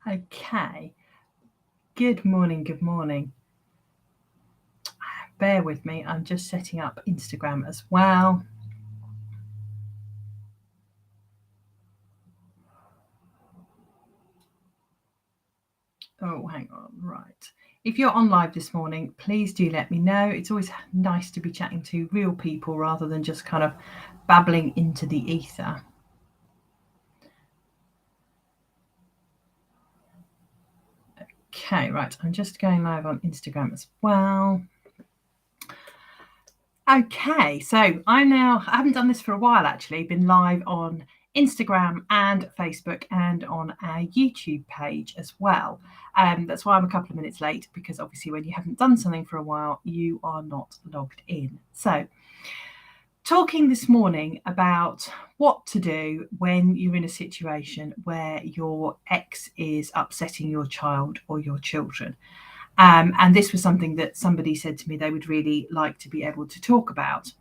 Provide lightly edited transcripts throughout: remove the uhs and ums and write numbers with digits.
Okay. Good morning. Good morning. Bear with me. I'm just setting up Instagram as well. Oh, hang on. Right. If you're on live this morning, please do let me know. It's always nice to be chatting to real people rather than just kind of babbling into the ether. Okay, right. I'm just going live on Instagram as well. Okay, so I haven't done this for a while actually, been live on Instagram and Facebook and on our YouTube page as well. That's why I'm a couple of minutes late, because obviously when you haven't done something for a while, you are not logged in. So, talking this morning about what to do when you're in a situation where your ex is upsetting your child or your children. And this was something that somebody said to me they would really like to be able to talk about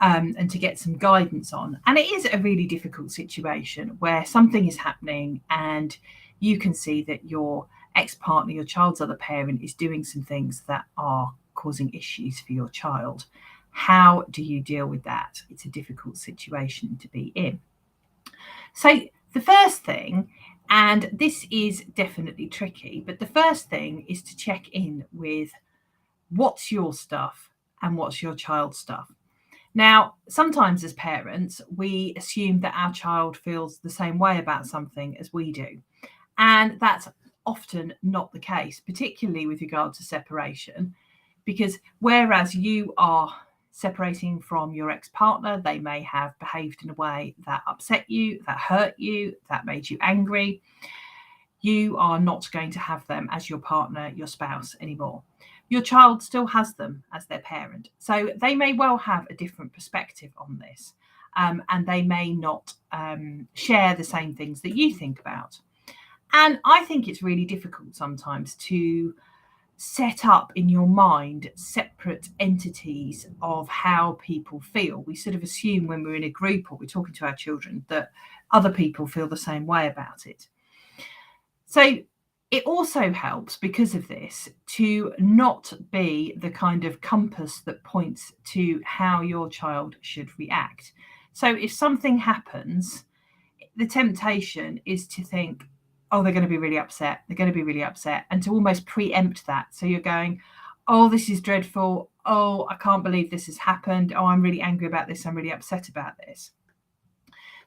and to get some guidance on. And it is a really difficult situation where something is happening and you can see that your ex-partner, your child's other parent, is doing some things that are causing issues for your child. How do you deal with that? It's a difficult situation to be in. So the first thing, and this is definitely tricky, but the first thing is to check in with what's your stuff and what's your child's stuff. Now, sometimes as parents, we assume that our child feels the same way about something as we do. And that's often not the case, particularly with regard to separation, because whereas you are separating from your ex-partner, they may have behaved in a way that upset you, that hurt you, that made you angry. You are not going to have them as your partner, your spouse anymore. Your child still has them as their parent. So they may well have a different perspective on this. And they may not share the same things that you think about. And I think it's really difficult sometimes to set up in your mind separate entities of how people feel. We sort of assume when we're in a group or we're talking to our children that other people feel the same way about it. So it also helps, because of this, to not be the kind of compass that points to how your child should react. So if something happens, the temptation is to think, oh, they're going to be really upset. They're going to be really upset. And to almost preempt that. So you're going, oh, this is dreadful. Oh, I can't believe this has happened. Oh, I'm really angry about this. I'm really upset about this.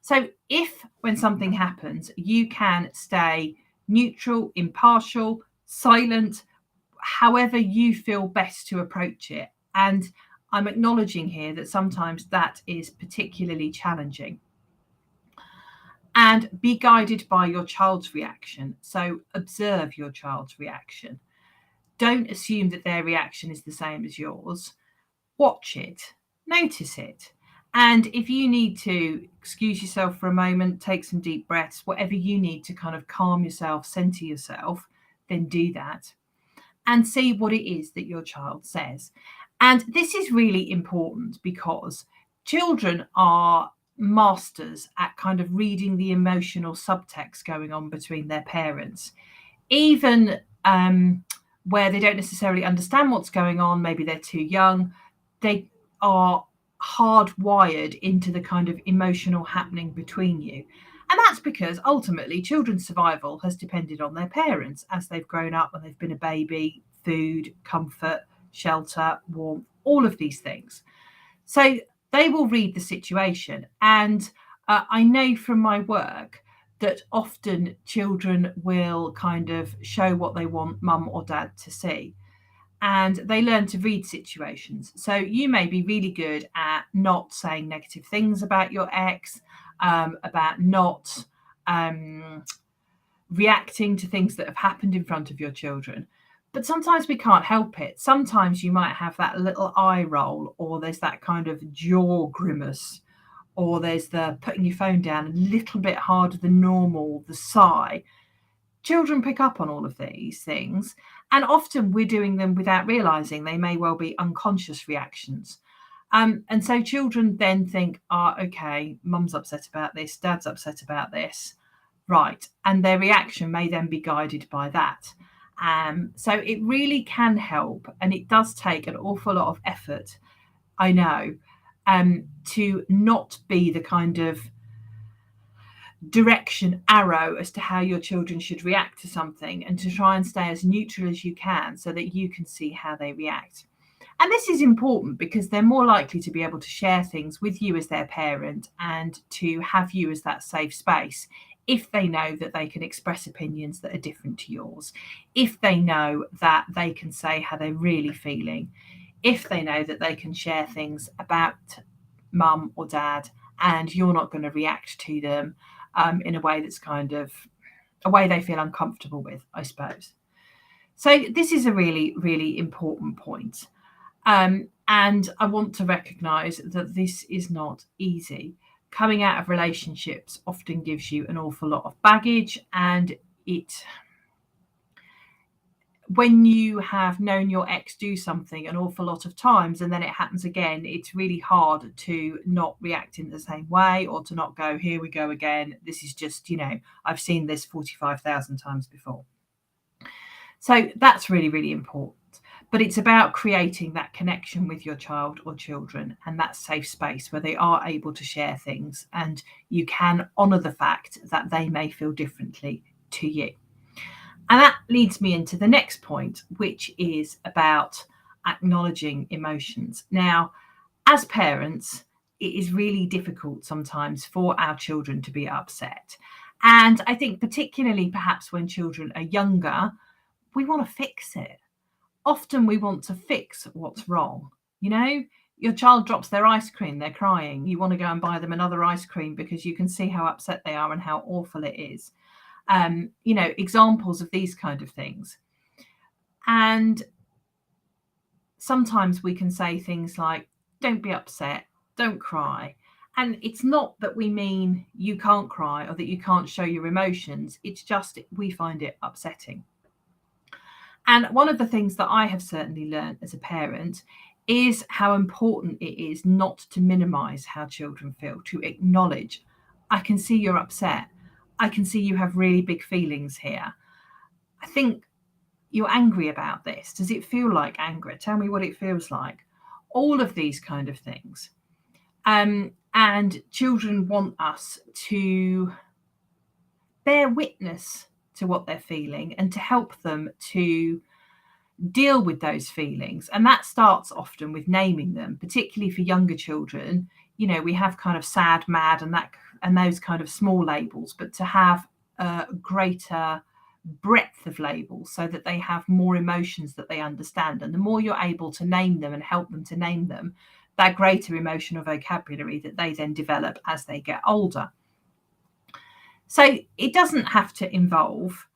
So if, when something happens, you can stay neutral, impartial, silent, however you feel best to approach it. And I'm acknowledging here that sometimes that is particularly challenging. And be guided by your child's reaction. So observe your child's reaction. Don't assume that their reaction is the same as yours. Watch it, notice it. And if you need to excuse yourself for a moment, take some deep breaths, whatever you need to kind of calm yourself, center yourself, then do that. And see what it is that your child says. And this is really important because children are masters at kind of reading the emotional subtext going on between their parents. Even where they don't necessarily understand what's going on, maybe they're too young, they are hardwired into the kind of emotional happening between you. And that's because ultimately children's survival has depended on their parents as they've grown up, when they've been a baby, food, comfort, shelter, warmth, all of these things. So they will read the situation. And I know from my work that often children will kind of show what they want mum or dad to see. And they learn to read situations. So you may be really good at not saying negative things about your ex, about not reacting to things that have happened in front of your children. But sometimes we can't help it. Sometimes you might have that little eye roll, or there's that kind of jaw grimace, or there's the putting your phone down a little bit harder than normal, the sigh. Children pick up on all of these things, and often we're doing them without realizing. They may well be unconscious reactions. And so children then think, okay, mum's upset about this, dad's upset about this. right, and their reaction may then be guided by that. So it really can help, and it does take an awful lot of effort, I know, to not be the kind of direction arrow as to how your children should react to something, and to try and stay as neutral as you can so that you can see how they react. And this is important because they're more likely to be able to share things with you as their parent and to have you as that safe space if they know that they can express opinions that are different to yours, if they know that they can say how they're really feeling, if they know that they can share things about mum or dad and you're not going to react to them in a way that's kind of a way they feel uncomfortable with, I suppose. So this is a really, really important point. And I want to recognise that this is not easy. Coming out of relationships often gives you an awful lot of baggage, and when you have known your ex do something an awful lot of times and then it happens again, it's really hard to not react in the same way, or to not go, here we go again. This is just, I've seen this 45,000 times before. So that's really, really important. But it's about creating that connection with your child or children and that safe space where they are able to share things and you can honour the fact that they may feel differently to you. And that leads me into the next point, which is about acknowledging emotions. Now, as parents, it is really difficult sometimes for our children to be upset. And I think particularly perhaps when children are younger, we want to fix it. Often we want to fix what's wrong. Your child drops their ice cream, they're crying. You want to go and buy them another ice cream because you can see how upset they are and how awful it is. Examples of these kind of things. And sometimes we can say things like, don't be upset, don't cry. And it's not that we mean you can't cry or that you can't show your emotions. It's just we find it upsetting. And one of the things that I have certainly learned as a parent is how important it is not to minimize how children feel, to acknowledge, I can see you're upset. I can see you have really big feelings here. I think you're angry about this. Does it feel like anger? Tell me what it feels like. All of these kind of things. And children want us to bear witness to what they're feeling and to help them to deal with those feelings. And that starts often with naming them, particularly for younger children. We have kind of sad, mad, and those kind of small labels, but to have a greater breadth of labels so that they have more emotions that they understand. And the more you're able to name them and help them to name them, that greater emotional vocabulary that they then develop as they get older. So it doesn't have to involve,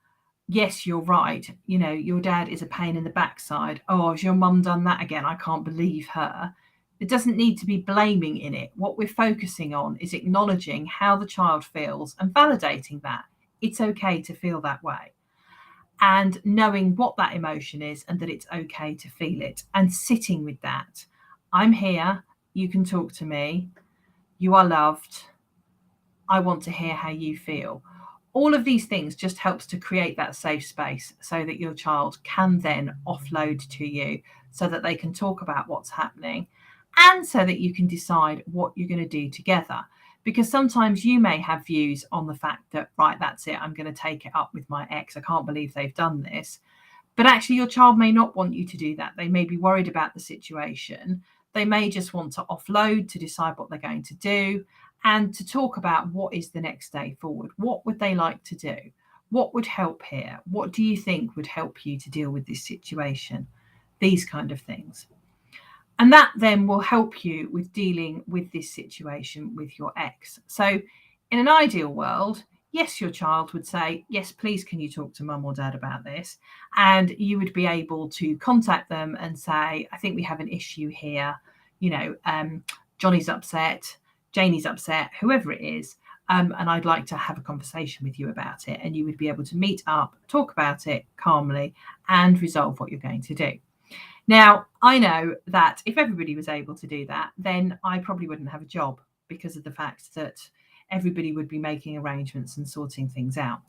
yes, you're right, your dad is a pain in the backside. Oh, has your mum done that again? I can't believe her. It doesn't need to be blaming in it. What we're focusing on is acknowledging how the child feels and validating that. It's okay to feel that way. And knowing what that emotion is and that it's okay to feel it and sitting with that. I'm here. You can talk to me. You are loved. I want to hear how you feel. All of these things just helps to create that safe space so that your child can then offload to you so that they can talk about what's happening and so that you can decide what you're going to do together. Because sometimes you may have views on the fact that, right, that's it, I'm going to take it up with my ex. I can't believe they've done this. But actually your child may not want you to do that. They may be worried about the situation. They may just want to offload to decide what they're going to do and to talk about what is the next day forward. What would they like to do? What would help here? What do you think would help you to deal with this situation? These kind of things. And that then will help you with dealing with this situation with your ex. So in an ideal world, yes, your child would say, yes, please, can you talk to mum or dad about this? And you would be able to contact them and say, I think we have an issue here. Johnny's upset, Janie's upset, whoever it is. And I'd like to have a conversation with you about it. And you would be able to meet up, talk about it calmly and resolve what you're going to do. Now, I know that if everybody was able to do that, then I probably wouldn't have a job because of the fact that everybody would be making arrangements and sorting things out.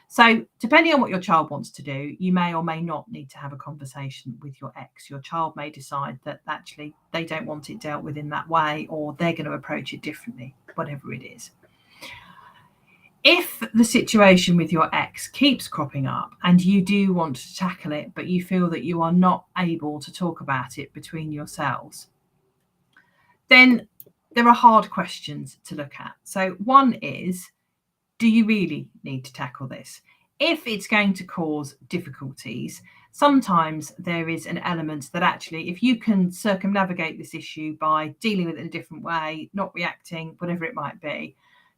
So depending on what your child wants to do, you may or may not need to have a conversation with your ex. Your child may decide that actually they don't want it dealt with in that way, or they're going to approach it differently, whatever it is. If the situation with your ex keeps cropping up and you do want to tackle it, but you feel that you are not able to talk about it between yourselves, then there are hard questions to look at. So one is, do you really need to tackle this? If it's going to cause difficulties, sometimes there is an element that actually, if you can circumnavigate this issue by dealing with it in a different way, not reacting, whatever it might be,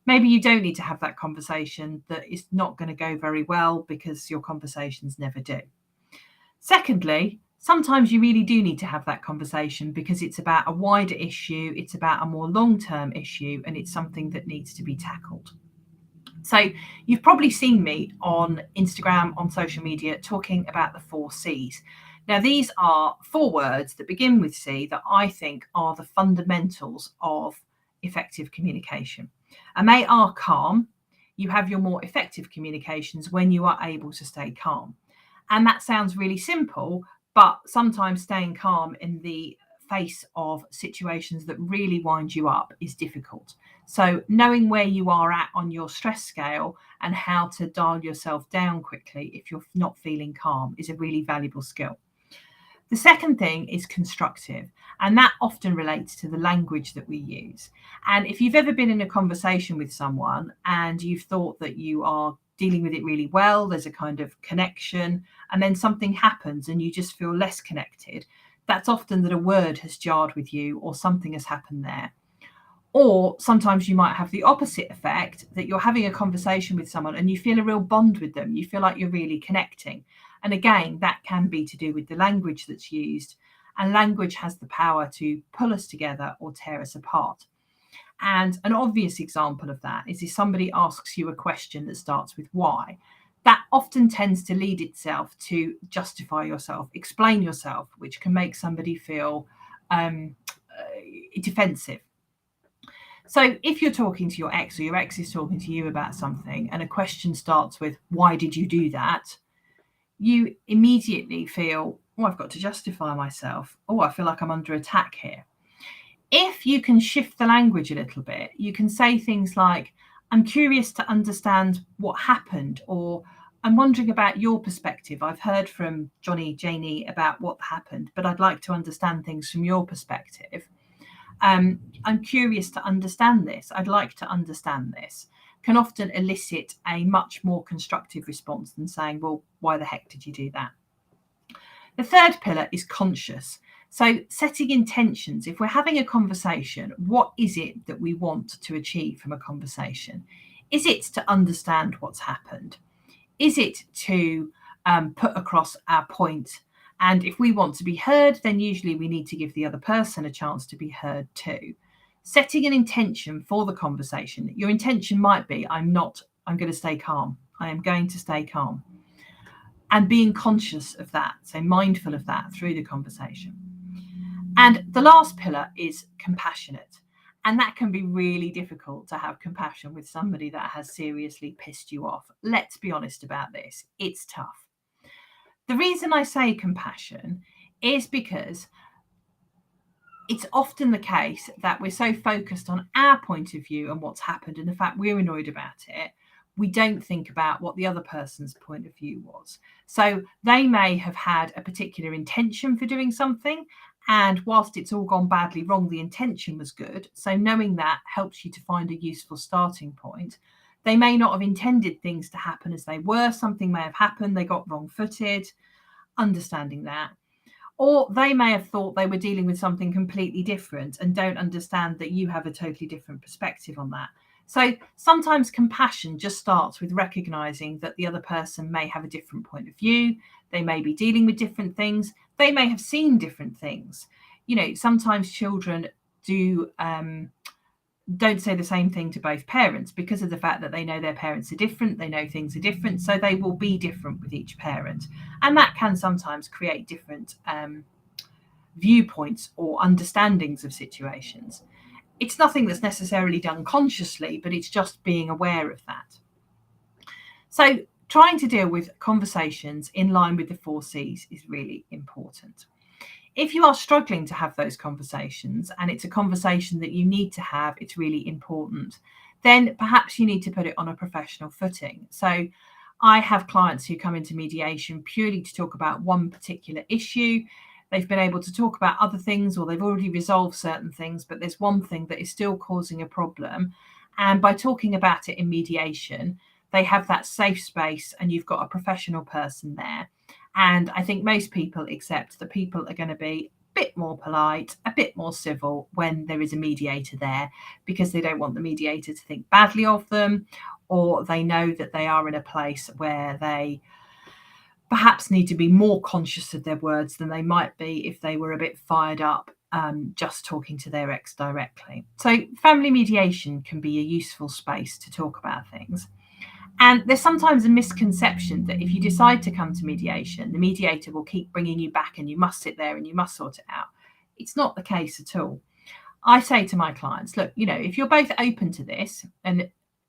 maybe you don't need to have that conversation that is not going to go very well, because your conversations never do. Secondly, sometimes you really do need to have that conversation because it's about a wider issue, it's about a more long-term issue, and it's something that needs to be tackled. So you've probably seen me on Instagram, on social media, talking about the 4 C's. Now, these are 4 words that begin with C that I think are the fundamentals of effective communication. And they are calm. You have your more effective communications when you are able to stay calm. And that sounds really simple, but sometimes staying calm in the face of situations that really wind you up is difficult. So knowing where you are at on your stress scale and how to dial yourself down quickly if you're not feeling calm is a really valuable skill. The second thing is constructive, and that often relates to the language that we use. And if you've ever been in a conversation with someone and you've thought that you are dealing with it really well, there's a kind of connection, and then something happens and you just feel less connected, that's often that a word has jarred with you or something has happened there. Or sometimes you might have the opposite effect, that you're having a conversation with someone and you feel a real bond with them. You feel like you're really connecting. And again, that can be to do with the language that's used. And language has the power to pull us together or tear us apart. And an obvious example of that is if somebody asks you a question that starts with why. That often tends to lead itself to justify yourself, explain yourself, which can make somebody feel defensive. So if you're talking to your ex, or your ex is talking to you about something, and a question starts with, why did you do that? You immediately feel, oh, I've got to justify myself. Oh, I feel like I'm under attack here. If you can shift the language a little bit, you can say things like, I'm curious to understand what happened, or I'm wondering about your perspective. I've heard from Johnny, Janie about what happened, but I'd like to understand things from your perspective. I'm curious to understand this. I'd like to understand this. Can often elicit a much more constructive response than saying, well, why the heck did you do that? The third pillar is conscious. So setting intentions. If we're having a conversation, what is it that we want to achieve from a conversation? Is it to understand what's happened? Is it to put across our point? And if we want to be heard, then usually we need to give the other person a chance to be heard too. Setting an intention for the conversation. Your intention might be, I'm going to stay calm. I am going to stay calm. And being conscious of that, so mindful of that through the conversation. And the last pillar is compassionate. And that can be really difficult to have compassion with somebody that has seriously pissed you off. Let's be honest about this. It's tough. The reason I say compassion is because it's often the case that we're so focused on our point of view and what's happened and the fact we're annoyed about it, we don't think about what the other person's point of view was. So they may have had a particular intention for doing something, and whilst it's all gone badly wrong, the intention was good. So knowing that helps you to find a useful starting point. They may not have intended things to happen as they were. Something may have happened. They got wrong-footed. Understanding that. Or they may have thought they were dealing with something completely different and don't understand that you have a totally different perspective on that. So sometimes compassion just starts with recognizing that the other person may have a different point of view. They may be dealing with different things. They may have seen different things. You know, sometimes children don't say the same thing to both parents because of the fact that they know their parents are different, they know things are different, so they will be different with each parent. And that can sometimes create different viewpoints or understandings of situations. it's nothing that's necessarily done consciously, but it's just being aware of that. So trying to deal with conversations in line with the 4 C's is really important. If you are struggling to have those conversations and it's a conversation that you need to have, it's really important, then perhaps you need to put it on a professional footing. So I have clients who come into mediation purely to talk about one particular issue. They've been able to talk about other things, or they've already resolved certain things, but there's one thing that is still causing a problem. And by talking about it in mediation, they have that safe space and you've got a professional person there. And I think most people accept that people are going to be a bit more polite, a bit more civil when there is a mediator there, because they don't want the mediator to think badly of them, or they know that they are in a place where they perhaps need to be more conscious of their words than they might be if they were a bit fired up just talking to their ex directly. So family mediation can be a useful space to talk about things. And there's sometimes a misconception that if you decide to come to mediation, the mediator will keep bringing you back and you must sit there and you must sort it out. It's not the case at all. I say to my clients, look, if you're both open to this, and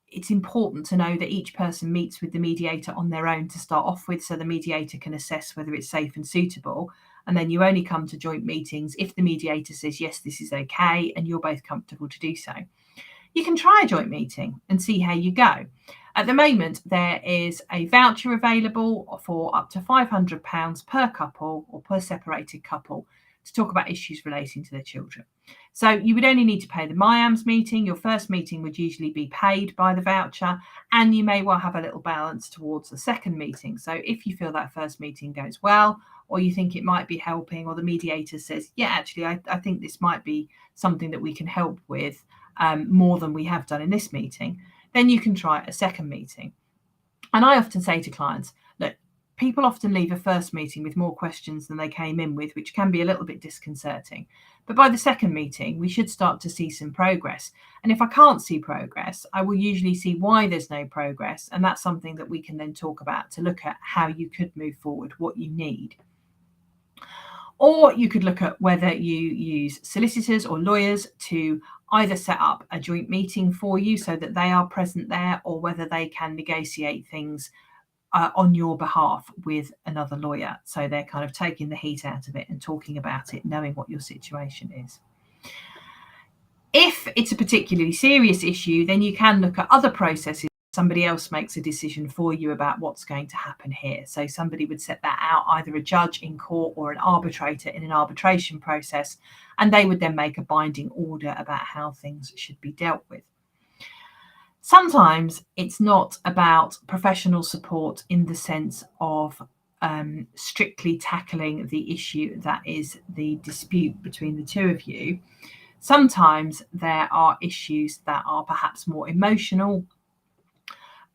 it's important to know that each person meets with the mediator on their own to start off with, so the mediator can assess whether it's safe and suitable. And then you only come to joint meetings if the mediator says, yes, this is okay, and you're both comfortable to do so. You can try a joint meeting and see how you go. At the moment, there is a voucher available for up to £500 per couple or per separated couple to talk about issues relating to their children. So you would only need to pay the MyAMS meeting. Your first meeting would usually be paid by the voucher, and you may well have a little balance towards the second meeting. So if you feel that first meeting goes well, or you think it might be helping, or the mediator says, yeah, actually, I think this might be something that we can help with more than we have done in this meeting, then you can try a second meeting. And I often say to clients, look, people often leave a first meeting with more questions than they came in with, which can be a little bit disconcerting. But by the second meeting, we should start to see some progress. And if I can't see progress, I will usually see why there's no progress. And that's something that we can then talk about to look at how you could move forward, what you need. Or you could look at whether you use solicitors or lawyers to either set up a joint meeting for you so that they are present there, or whether they can negotiate things on your behalf with another lawyer. So they're kind of taking the heat out of it and talking about it, knowing what your situation is. If it's a particularly serious issue, then you can look at other processes. Somebody else makes a decision for you about what's going to happen here. So somebody would set that out, either a judge in court or an arbitrator in an arbitration process, and they would then make a binding order about how things should be dealt with. Sometimes it's not about professional support in the sense of strictly tackling the issue that is the dispute between the two of you. Sometimes there are issues that are perhaps more emotional,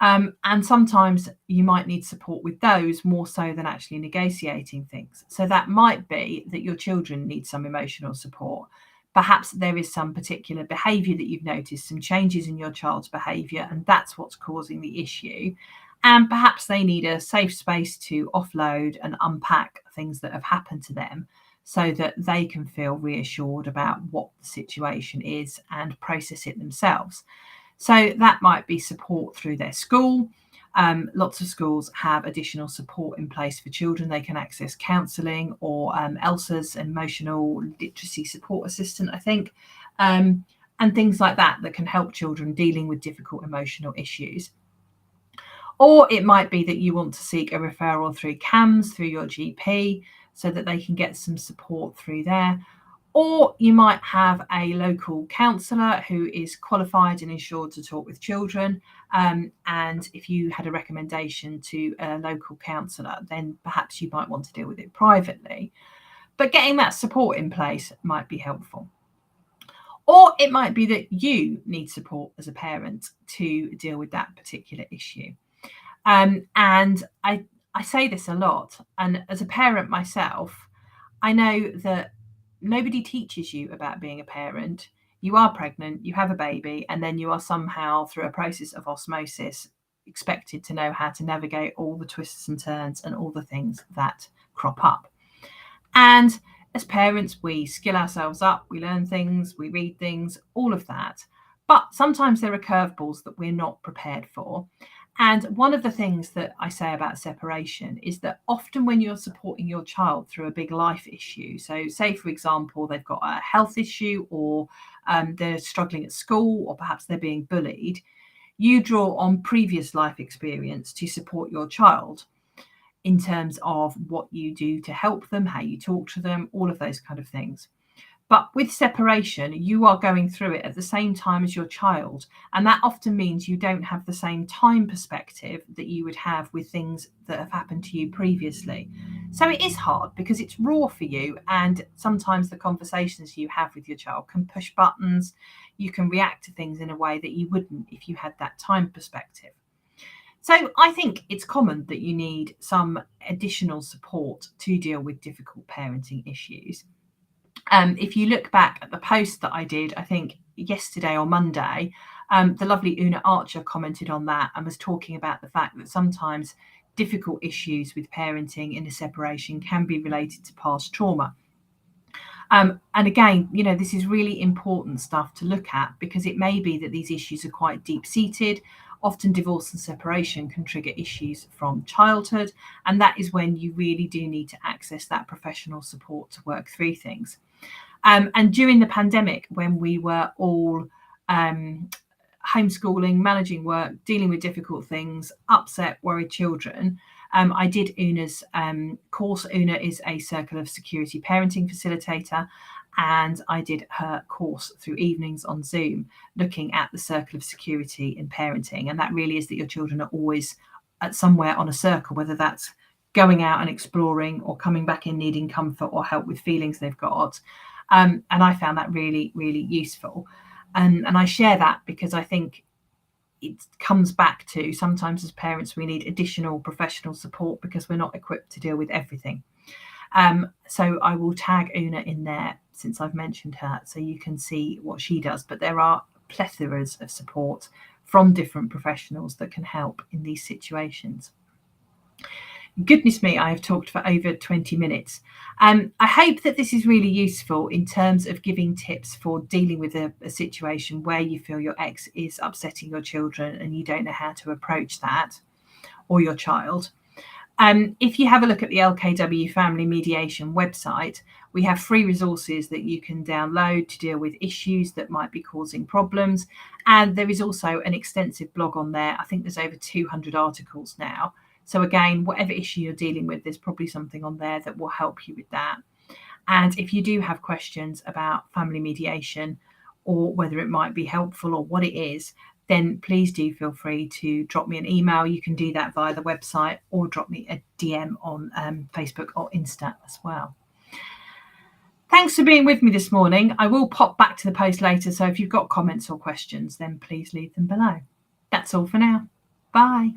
and sometimes you might need support with those more so than actually negotiating things. So that might be that your children need some emotional support. Perhaps there is some particular behaviour that you've noticed, some changes in your child's behaviour, and that's what's causing the issue. And perhaps they need a safe space to offload and unpack things that have happened to them so that they can feel reassured about what the situation is and process it themselves. So that might be support through their school. Lots of schools have additional support in place for children. They can access counselling or ELSA's emotional literacy support assistant, I think, and things like that can help children dealing with difficult emotional issues. Or it might be that you want to seek a referral through CAMS, through your GP, so that they can get some support through there. Or you might have a local counsellor who is qualified and insured to talk with children. And if you had a recommendation to a local counsellor, then perhaps you might want to deal with it privately. But getting that support in place might be helpful. Or it might be that you need support as a parent to deal with that particular issue. And I say this a lot. And as a parent myself, I know that nobody teaches you about being a parent. You are pregnant, you have a baby, and then you are somehow, through a process of osmosis, expected to know how to navigate all the twists and turns and all the things that crop up. And as parents, we skill ourselves up, we learn things, we read things, all of that. But sometimes there are curveballs that we're not prepared for. And one of the things that I say about separation is that often when you're supporting your child through a big life issue, so say, for example, they've got a health issue, or they're struggling at school, or perhaps they're being bullied, you draw on previous life experience to support your child in terms of what you do to help them, how you talk to them, all of those kind of things. But with separation, you are going through it at the same time as your child. And that often means you don't have the same time perspective that you would have with things that have happened to you previously. So it is hard because it's raw for you. And sometimes the conversations you have with your child can push buttons. You can react to things in a way that you wouldn't if you had that time perspective. So I think it's common that you need some additional support to deal with difficult parenting issues. If you look back at the post that I did, I think yesterday or Monday, the lovely Una Archer commented on that and was talking about the fact that sometimes difficult issues with parenting in a separation can be related to past trauma. And again, this is really important stuff to look at, because it may be that these issues are quite deep-seated. Often divorce and separation can trigger issues from childhood, and that is when you really do need to access that professional support to work through things. And during the pandemic, when we were all homeschooling, managing work, dealing with difficult things, upset, worried children, I did Una's course. Una is a Circle of Security parenting facilitator, and I did her course through evenings on Zoom, looking at the circle of security in parenting. And that really is that your children are always at somewhere on a circle, whether that's going out and exploring or coming back in needing comfort or help with feelings they've got. And I found that really, really useful. And I share that because I think it comes back to sometimes as parents, we need additional professional support because we're not equipped to deal with everything. So I will tag Una in there since I've mentioned her, so you can see what she does. But there are plethoras of support from different professionals that can help in these situations. Goodness me, I have talked for over 20 minutes. I hope that this is really useful in terms of giving tips for dealing with a situation where you feel your ex is upsetting your children and you don't know how to approach that, or your child. If you have a look at the LKW Family Mediation website, we have free resources that you can download to deal with issues that might be causing problems. And there is also an extensive blog on there. I think there's over 200 articles now. So again, whatever issue you're dealing with, there's probably something on there that will help you with that. And if you do have questions about family mediation, or whether it might be helpful or what it is, then please do feel free to drop me an email. You can do that via the website, or drop me a DM on Facebook or Insta as well. Thanks for being with me this morning. I will pop back to the post later, so if you've got comments or questions, then please leave them below. That's all for now. Bye.